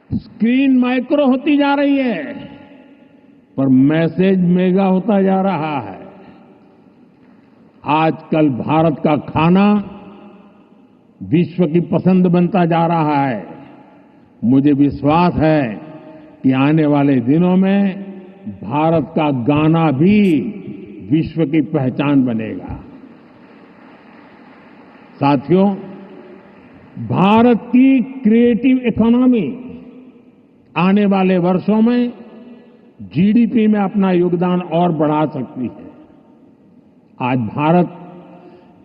Screen micro होती जा रही है, पर मैसेज मेगा होता जा रहा है। आजकल भारत का खाना विश्व की पसंद बनता जा रहा है। मुझे विश्वास है कि आने वाले दिनों में भारत का गाना भी विश्व की पहचान बनेगा। साथियों, भारत की क्रिएटिव इकोनॉमी आने वाले वर्षों में जीडीपी में अपना योगदान और बढ़ा सकती है। आज Bharat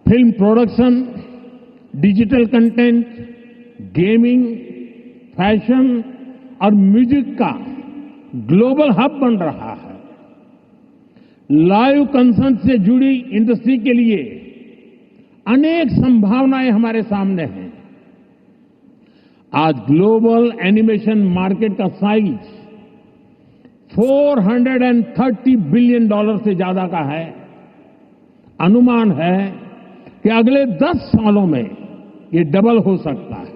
film production, digital content, gaming, fashion और म्यूजिक का ग्लोबल हब बन रहा है। लाइव कंसर्ट से जुड़ी इंडस्ट्री के लिए अनेक संभावनाएं हमारे सामने हैं। आज ग्लोबल एनिमेशन मार्केट का साइज $430 बिलियन से ज्यादा का है। अनुमान है कि अगले 10 सालों में ये डबल हो सकता है।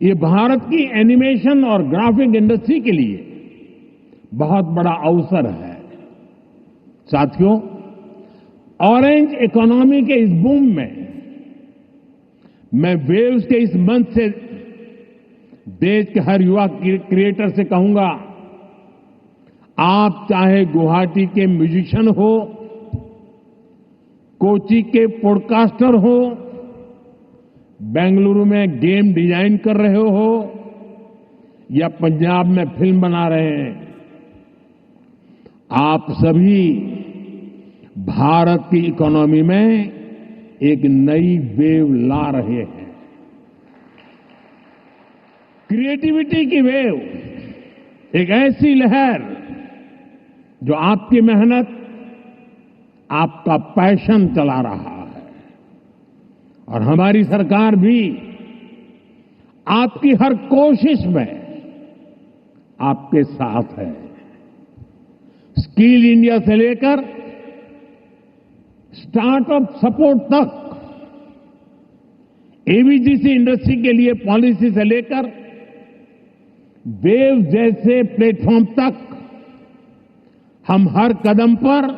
ये भारत की एनिमेशन और ग्राफिक इंडस्ट्री के लिए बहुत बड़ा अवसर है। साथियों, ऑरेंज इकोनॉमी के इस बूम में मैं वेव्स के इस मंच से देश के हर युवा क्रिएटर से कहूंगा, आप चाहे गुवाहाटी के म्यूजिशियन हो, कोची के पॉडकास्टर हो, बेंगलुरु में गेम डिजाइन कर रहे हो या पंजाब में फिल्म बना रहे हैं, आप सभी भारत की इकोनॉमी में एक नई वेव ला रहे हैं। क्रिएटिविटी की वेव, एक ऐसी लहर जो आपकी मेहनत, आपका पैशन चला रहा है। और हमारी सरकार भी आपकी हर कोशिश में आपके साथ है। स्किल इंडिया से लेकर स्टार्टअप सपोर्ट तक, एवीजीसी इंडस्ट्री के लिए पॉलिसी से लेकर वेव जैसे प्लेटफॉर्म तक, हम हर कदम पर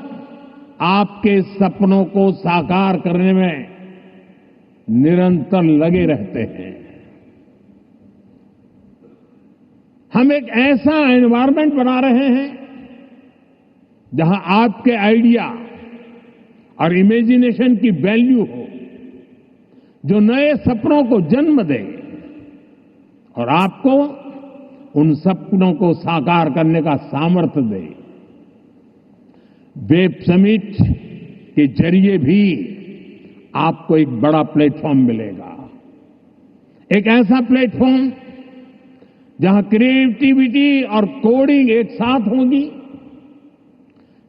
आपके सपनों को साकार करने में निरंतर लगे रहते हैं। हम एक ऐसा एनवायरनमेंट बना रहे हैं जहां आपके आइडिया और इमेजिनेशन की वैल्यू हो, जो नए सपनों को जन्म दे और आपको उन सपनों को साकार करने का सामर्थ्य दे। वेब समिट के जरिए भी आपको एक बड़ा प्लेटफॉर्म मिलेगा। एक ऐसा प्लेटफॉर्म जहां क्रिएटिविटी और कोडिंग एक साथ होगी,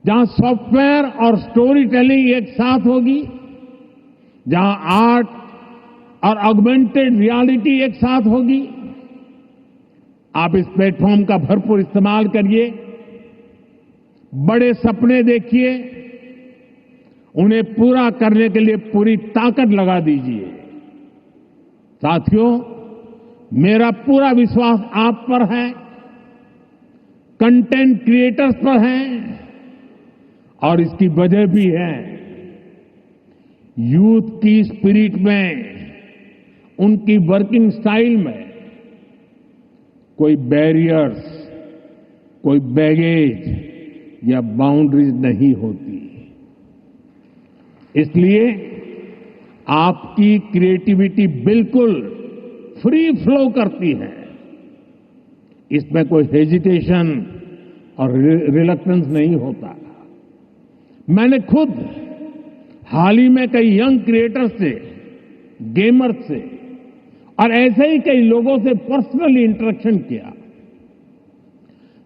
जहां सॉफ्टवेयर और स्टोरी टेलिंग एक साथ होगी, जहां आर्ट और ऑगमेंटेड रियलिटी एक साथ होगी। आप इस प्लेटफॉर्म का भरपूर इस्तेमाल करिए, बड़े सपने देखिए, उन्हें पूरा करने के लिए पूरी ताकत लगा दीजिए। साथियों, मेरा पूरा विश्वास आप पर है, कंटेंट क्रिएटर्स पर है, और इसकी वजह भी है यूथ की स्पिरिट में, उनकी वर्किंग स्टाइल में कोई बैरियर्स, कोई बैगेज या बाउंड्रीज नहीं होती। इसलिए आपकी क्रिएटिविटी बिल्कुल फ्री फ्लो करती है। इसमें कोई हेजिटेशन और रिलक्टेंस नहीं होता। मैंने खुद हाल ही में कई यंग क्रिएटर्स से, गेमर्स से और ऐसे ही कई लोगों से पर्सनली इंटरेक्शन किया।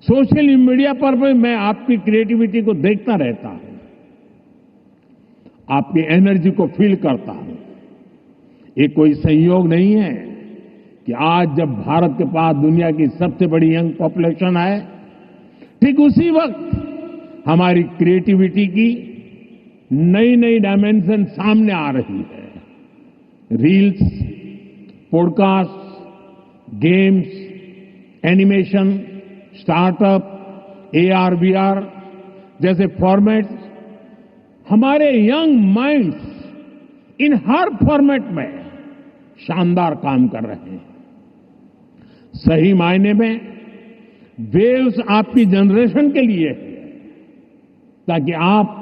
सोशल मीडिया पर भी मैं आपकी क्रिएटिविटी को देखता रहता हूं, आपकी एनर्जी को फील करता हूं। ये कोई संयोग नहीं है कि आज जब भारत के पास दुनिया की सबसे बड़ी यंग पॉपुलेशन है, ठीक उसी वक्त हमारी क्रिएटिविटी की नई नई डायमेंशन सामने आ रही है। Reels, podcast, games, animation, startup, AR/VR जैसे फॉर्मेट्स हमारे यंग माइंड्स इन हर फॉर्मेट में शानदार काम कर रहे हैं। सही मायने में वेव्स आपकी जनरेशन के लिए है, ताकि आप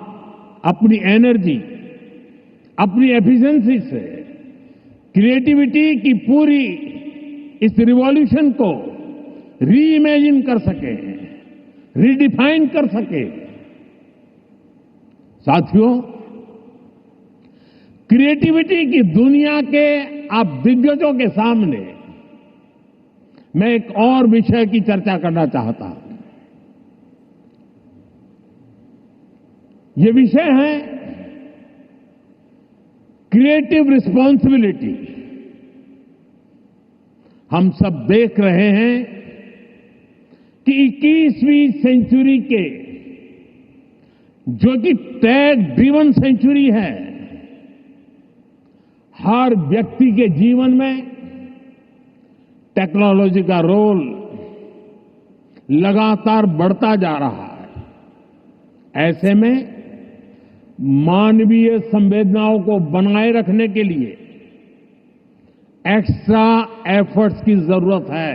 अपनी एनर्जी, अपनी एफिशिएंसी से क्रिएटिविटी की पूरी इस रिवॉल्यूशन को रीइमेजिन कर सके, रीडिफाइन कर सके। साथियों, क्रिएटिविटी की दुनिया के आप दिग्गजों के सामने मैं एक और विषय की चर्चा करना चाहता हूं। ये विषय है क्रिएटिव रिस्पॉन्सिबिलिटी। हम सब देख रहे हैं कि 21वीं सेंचुरी के जो कि टेक ड्रिवन सेंचुरी है, हर व्यक्ति के जीवन में टेक्नोलॉजी का रोल लगातार बढ़ता जा रहा है। ऐसे में मानवीय संवेदनाओं को बनाए रखने के लिए एक्स्ट्रा एफर्ट्स की जरूरत है।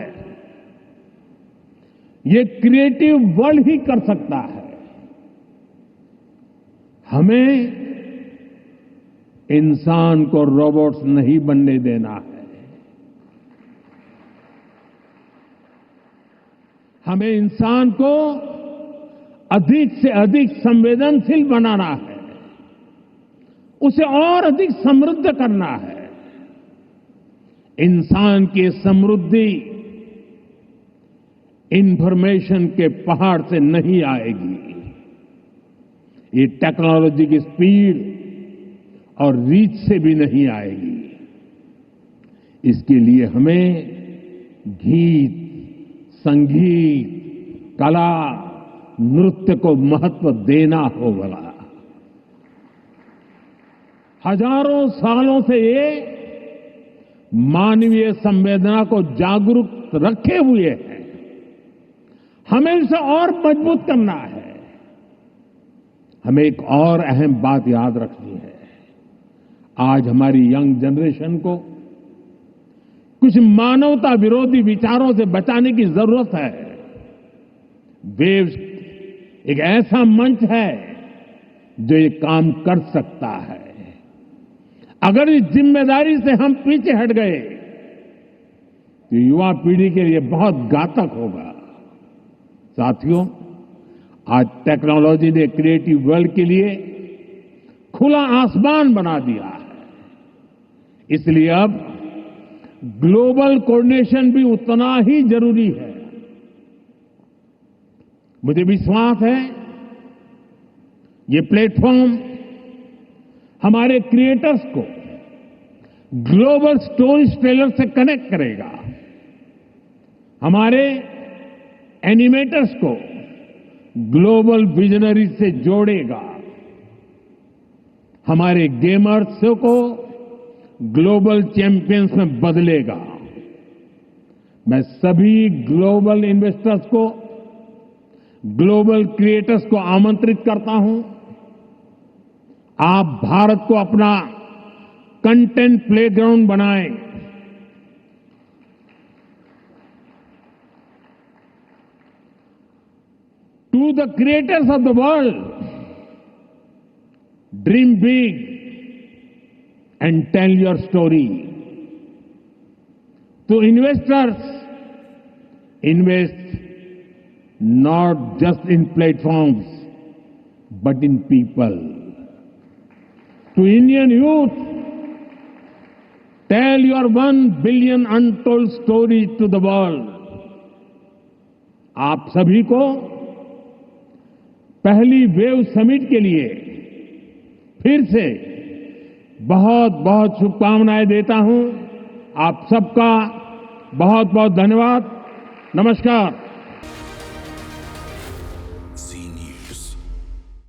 ये क्रिएटिव वर्ल्ड ही कर सकता है। हमें इंसान को रोबोट्स नहीं बनने देना है। हमें इंसान को अधिक से अधिक संवेदनशील बनाना है, उसे और अधिक समृद्ध करना है। इंसान की समृद्धि इंफॉर्मेशन के पहाड़ से नहीं आएगी, ये टेक्नोलॉजी की स्पीड और रीच से भी नहीं आएगी। इसके लिए हमें गीत, संगीत, कला, नृत्य को महत्व देना होगा। हजारों सालों से ये मानवीय संवेदना को जागरूक रखे हुए है। हमें इसे और मजबूत करना है। हमें एक और अहम बात याद रखनी है। आज हमारी यंग जनरेशन को कुछ मानवता विरोधी विचारों से बचाने की जरूरत है। वेव्स एक ऐसा मंच है जो ये काम कर सकता है। अगर इस जिम्मेदारी से हम पीछे हट गए तो युवा पीढ़ी के लिए बहुत घातक होगा। साथियों, आज टेक्नोलॉजी ने क्रिएटिव वर्ल्ड के लिए खुला आसमान बना दिया है। इसलिए अब ग्लोबल कोऑर्डिनेशन भी उतना ही जरूरी है। मुझे विश्वास है ये प्लेटफॉर्म हमारे क्रिएटर्स को ग्लोबल स्टोरी टेलर से कनेक्ट करेगा, हमारे एनिमेटर्स को ग्लोबल विजनरी से जोड़ेगा, हमारे गेमर्स को ग्लोबल चैंपियंस में बदलेगा। मैं सभी ग्लोबल इन्वेस्टर्स को, ग्लोबल क्रिएटर्स को आमंत्रित करता हूं। आप भारत को अपना कंटेंट प्लेग्राउंड बनाएं। To the creators of the world, dream big and tell your story. To investors, invest not just in platforms, but in people. To Indian youth, tell your 1 billion untold story to the world. आप सभी को पहली wave summit के लिए फिर से बहुत बहुत शुभकामनाएं देता हूं। आप सबका बहुत बहुत धन्यवाद। नमस्कार।